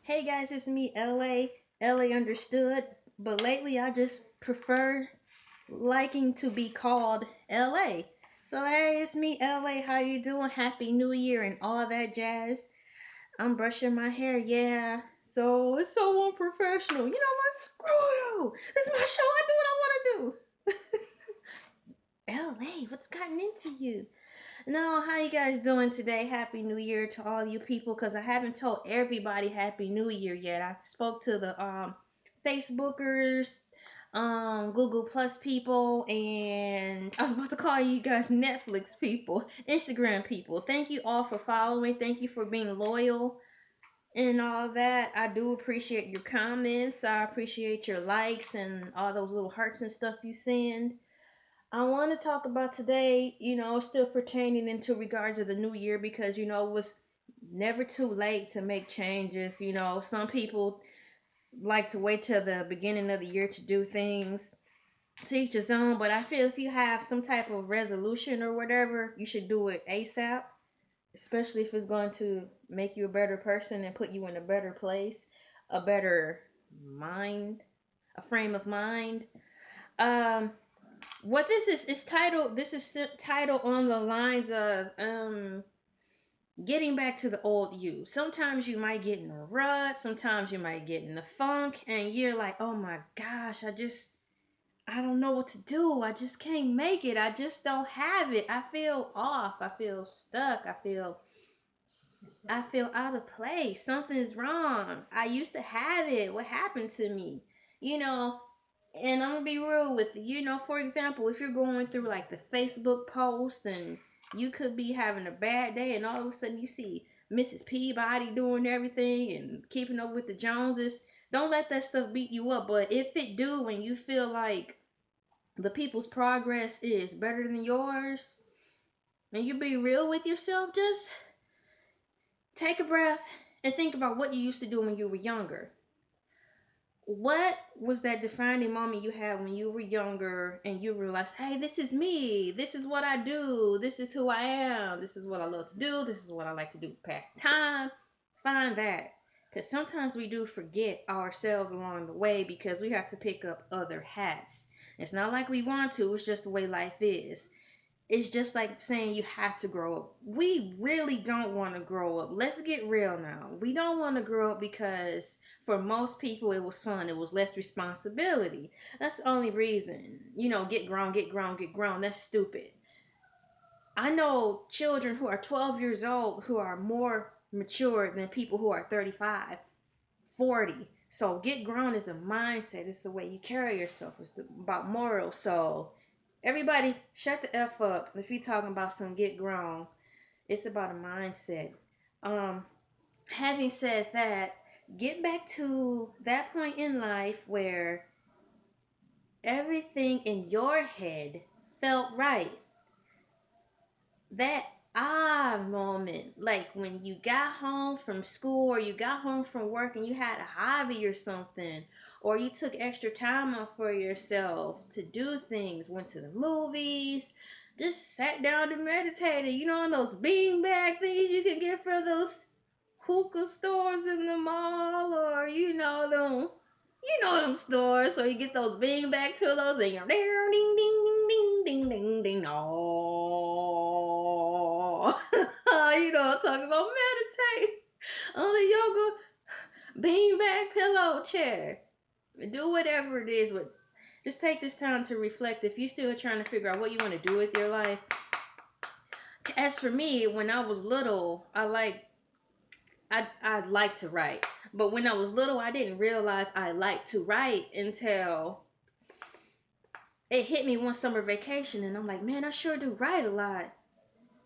Hey guys, it's me, Elay. Elay understood, but lately I just prefer liking to be called Elay. So hey, it's me, Elay. How you doing? Happy New Year and all that jazz. I'm brushing my hair, yeah. So it's so unprofessional. You know what? Screw you. This is my show. I do what I want to do. Elay, what's gotten into you? No, how you guys doing today? Happy New Year to all you people, because I haven't told everybody Happy New Year yet. I spoke to the Facebookers, Google Plus people, and I was about to call you guys Netflix people, Instagram people. Thank you all for following. Thank you for being loyal and all that. I do appreciate your comments. I appreciate your likes and all those little hearts and stuff you send. I want to talk about today, still pertaining into regards of the new year because, it was never too late to make changes. Some people like to wait till the beginning of the year to do things, to each his own. But I feel if you have some type of resolution or whatever, you should do it ASAP, especially if it's going to make you a better person and put you in a better place, a better mind, a frame of mind. Um, what this is titled, titled on the lines of getting back to the old you. Sometimes you might get in a rut, sometimes you might get in the funk, and you're like, oh my gosh, I don't know what to do. I just can't make it. I just don't have it. I feel off. I feel stuck. I feel out of place. Something's wrong. I used to have it. What happened to me? You know, and I'm gonna be real with you. For example, if you're going through like the Facebook post and you could be having a bad day, and all of a sudden you see Mrs. Peabody doing everything and keeping up with the Joneses, don't let that stuff beat you up. But if it do, and you feel like the people's progress is better than yours, and you be real with yourself, just take a breath and think about what you used to do when you were younger. What was that defining moment you had when you were younger and you realized, hey, this is me, this is what I do, this is who I am, this is what I love to do, this is what I like to do to pass the time? Find that. Because sometimes we do forget ourselves along the way because we have to pick up other hats. It's not like we want to, it's just the way life is. It's just like saying you have to grow up. We really don't want to grow up. Let's get real now. We don't want to grow up because for most people it was fun. It was less responsibility. That's the only reason. Get grown, get grown, get grown. That's stupid. I know children who are 12 years old who are more mature than people who are 35, 40. So get grown is a mindset. It's the way you carry yourself. It's about morals. So everybody, shut the f up. If you're talking about some get grown, it's about a mindset. Um, Having said that, get back to that point in life where everything in your head felt right. That moment, like when you got home from school or you got home from work and you had a hobby or something, or you took extra time off for yourself to do things, went to the movies, just sat down and meditated, on those beanbag things you can get from those hookah stores in the mall, or them stores. So you get those beanbag pillows and you're there, ding ding ding ding ding ding ding. Oh, you know what I'm talking about? Meditate on a yoga beanbag pillow chair. Do whatever it is, but just take this time to reflect. If you're still trying to figure out what you want to do with your life. As for me, when I was little, I like to write. But when I was little, I didn't realize I liked to write until it hit me one summer vacation, and I'm like, man, I sure do write a lot.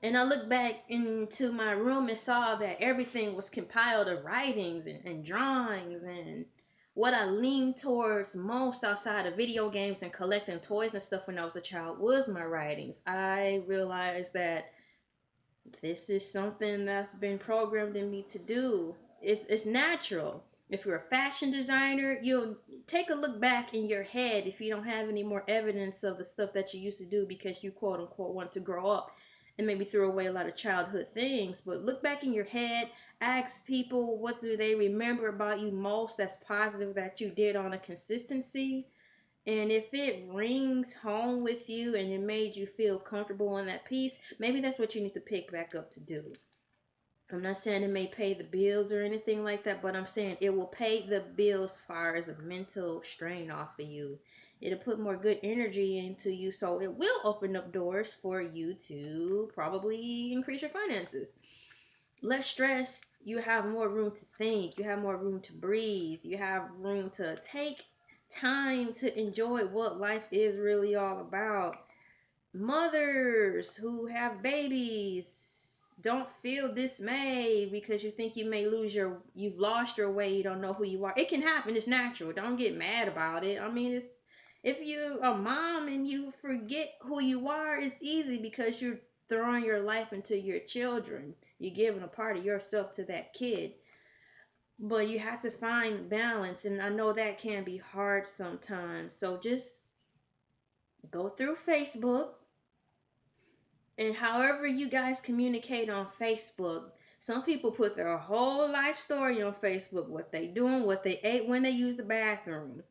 And I looked back into my room and saw that everything was compiled of writings and drawings, and what I leaned towards most outside of video games and collecting toys and stuff when I was a child was my writings. I realized that this is something that's been programmed in me to do. It's natural. If you're a fashion designer, you'll take a look back in your head if you don't have any more evidence of the stuff that you used to do because you quote unquote want to grow up and maybe throw away a lot of childhood things. But look back in your head Ask people what do they remember about you most that's positive that you did on a consistency. And if it rings home with you and it made you feel comfortable in that piece, maybe that's what you need to pick back up to do. I'm not saying it may pay the bills or anything like that, but I'm saying it will pay the bills as far as a mental strain off of you. It'll put more good energy into you, so it will open up doors for you to probably increase your finances. Less stress, you have more room to think, you have more room to breathe, you have room to take time to enjoy what life is really all about. Mothers who have babies, don't feel dismayed because you think you've lost your way, you don't know who you are. It can happen, it's natural. Don't get mad about it. I mean, it's if you're a mom and you forget who you are, it's easy because you're throwing your life into your children. You're giving a part of yourself to that kid. But you have to find balance, and I know that can be hard sometimes. So just go through Facebook, and however you guys communicate on Facebook, some people put their whole life story on Facebook, what they doing, what they ate, when they use the bathroom.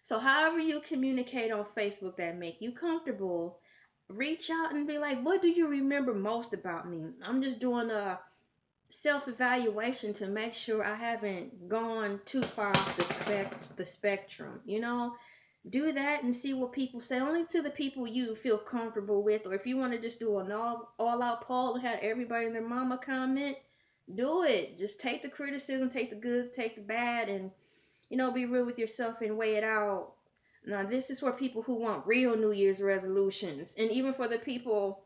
So however you communicate on Facebook that make you comfortable, reach out and be like, what do you remember most about me? I'm just doing a self-evaluation to make sure I haven't gone too far off the spectrum, do that and see what people say. Only to the people you feel comfortable with, or if you want to just do an all out poll and have everybody and their mama comment, do it. Just take the criticism, take the good, take the bad, and be real with yourself and weigh it out. Now this is for people who want real New Year's resolutions, and even for the people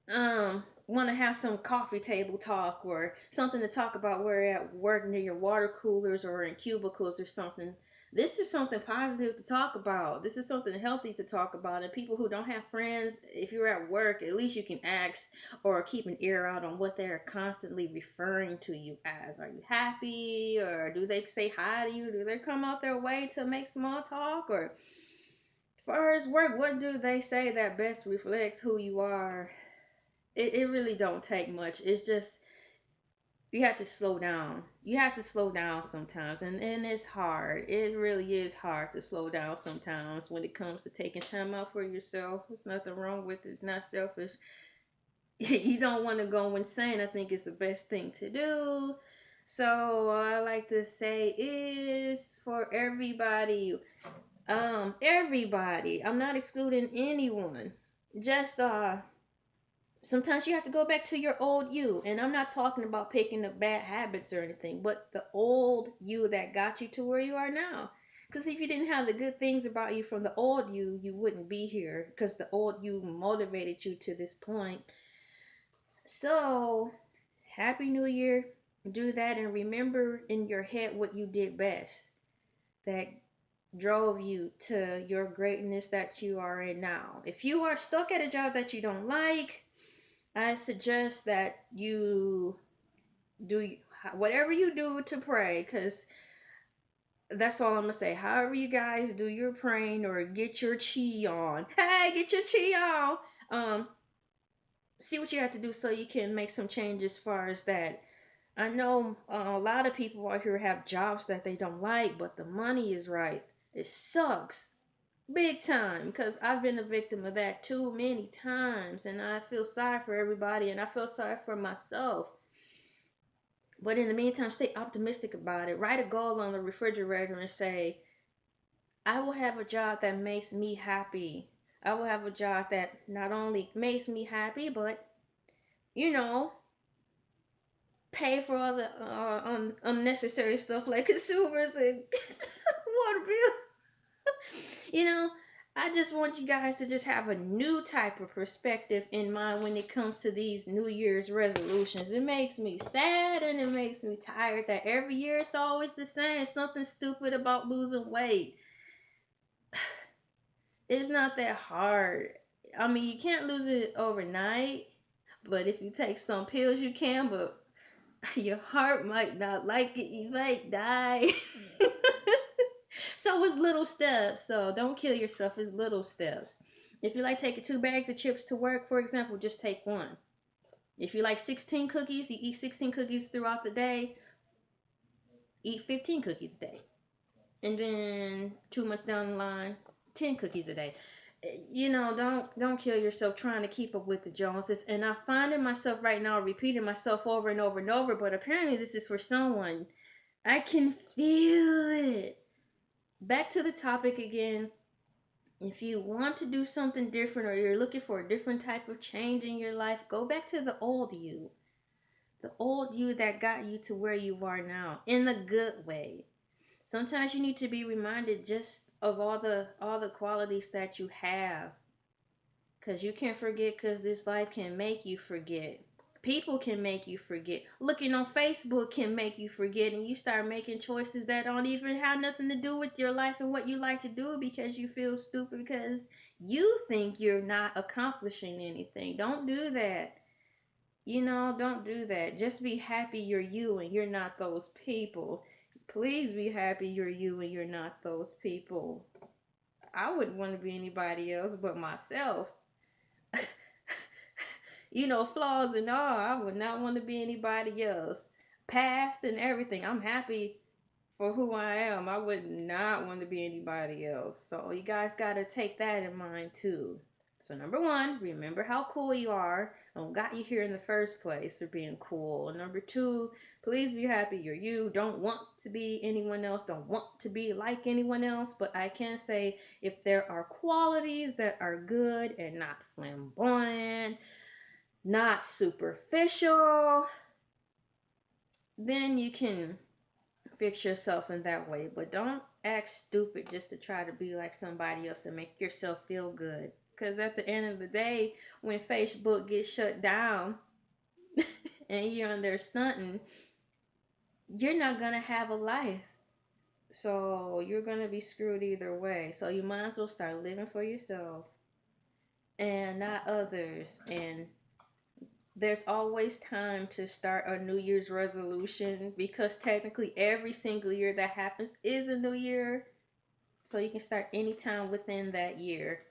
want to have some coffee table talk or something to talk about where at work near your water coolers or in cubicles or something. This is something positive to talk about. This is something healthy to talk about. And people who don't have friends, if you're at work, at least you can ask or keep an ear out on what they're constantly referring to you as. Are you happy? Or do they say hi to you? Do they come out their way to make small talk? Or as far as work, what do they say that best reflects who you are? It really don't take much. It's just you have to slow down. You have to slow down sometimes, and it's hard. It really is hard to slow down sometimes when it comes to taking time out for yourself. There's nothing wrong with it. It's not selfish. You don't want to go insane. I think it's the best thing to do. So I like to say is for everybody, everybody. I'm not excluding anyone. Just sometimes you have to go back to your old you. And I'm not talking about picking up bad habits or anything, but the old you that got you to where you are now. Because if you didn't have the good things about you from the old you, you wouldn't be here. Because the old you motivated you to this point. So, Happy New Year. Do that and remember in your head what you did best that drove you to your greatness that you are in now. If you are stuck at a job that you don't like, I suggest that you do whatever you do to pray, because that's all I'm gonna say. However, you guys do your praying or get your chi on. Hey, get your chi on. See what you have to do so you can make some changes as far as that. I know a lot of people out here have jobs that they don't like, but the money is right. It sucks big time because I've been a victim of that too many times, and I feel sorry for everybody, and I feel sorry for myself. But in the meantime, stay optimistic about it. Write a goal on the refrigerator and say, I will have a job that makes me happy. I will have a job that not only makes me happy, but, you know, pay for all the unnecessary stuff like consumers and water bill. You know, I just want you guys to just have a new type of perspective in mind when it comes to these New Year's resolutions. It makes me sad and it makes me tired that every year it's always the same. Something stupid about losing weight. It's not that hard. I mean, you can't lose it overnight, but if you take some pills, you can, but your heart might not like it. You might die. So it's little steps. So don't kill yourself. It's little steps. If you like taking 2 bags of chips to work, for example, just take one. If you like 16 cookies, you eat 16 cookies throughout the day, eat 15 cookies a day. And then 2 months down the line, 10 cookies a day. Don't kill yourself trying to keep up with the Joneses. And I'm finding myself right now repeating myself over and over and over, but apparently this is for someone. I can feel it. Back to the topic again. If you want to do something different or you're looking for a different type of change in your life, go back to the old you. The old you that got you to where you are now in the good way. Sometimes you need to be reminded just of all the qualities that you have, cuz you can forget, cuz this life can make you forget. People can make you forget. Looking on Facebook can make you forget, and you start making choices that don't even have nothing to do with your life and what you like to do because you feel stupid because you think you're not accomplishing anything. Don't do that. Don't do that. Just be happy you're you and you're not those people. Please be happy you're you and you're not those people. I wouldn't want to be anybody else but myself. Flaws and all, I would not want to be anybody else. Past and everything, I'm happy for who I am. I would not want to be anybody else. So you guys got to take that in mind too. So number one, remember how cool you are and what got you here in the first place for being cool. And number two, please be happy you're you. Don't want to be anyone else. Don't want to be like anyone else. But I can say if there are qualities that are good and not flamboyant, not superficial, then you can fix yourself in that way. But don't act stupid just to try to be like somebody else and make yourself feel good. Because at the end of the day, when Facebook gets shut down and you're on there stunting, you're not going to have a life. So you're going to be screwed either way. So you might as well start living for yourself and not others. And there's always time to start a New Year's resolution because technically every single year that happens is a new year. So you can start anytime within that year.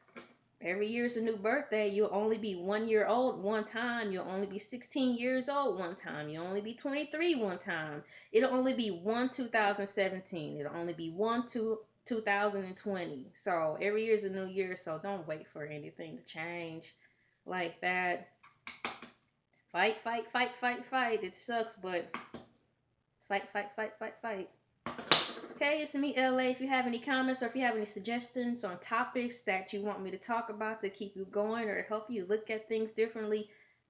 Every year is a new birthday. You'll only be 1 year old one time. You'll only be 16 years old one time. You'll only be 23 one time. It'll only be 2017. It'll only be 2020. So every year is a new year. So don't wait for anything to change like that. Fight, fight, fight, fight, fight. It sucks, but fight, fight, fight, fight, fight. Okay, it's me, Elay. If you have any comments or if you have any suggestions on topics that you want me to talk about to keep you going or help you look at things differently,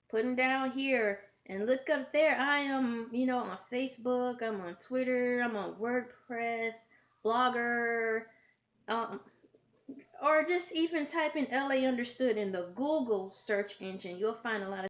put them down here and look up there. I am, on Facebook, I'm on Twitter, I'm on WordPress, Blogger, um, or just even type in LA Understood in the Google search engine. You'll find a lot of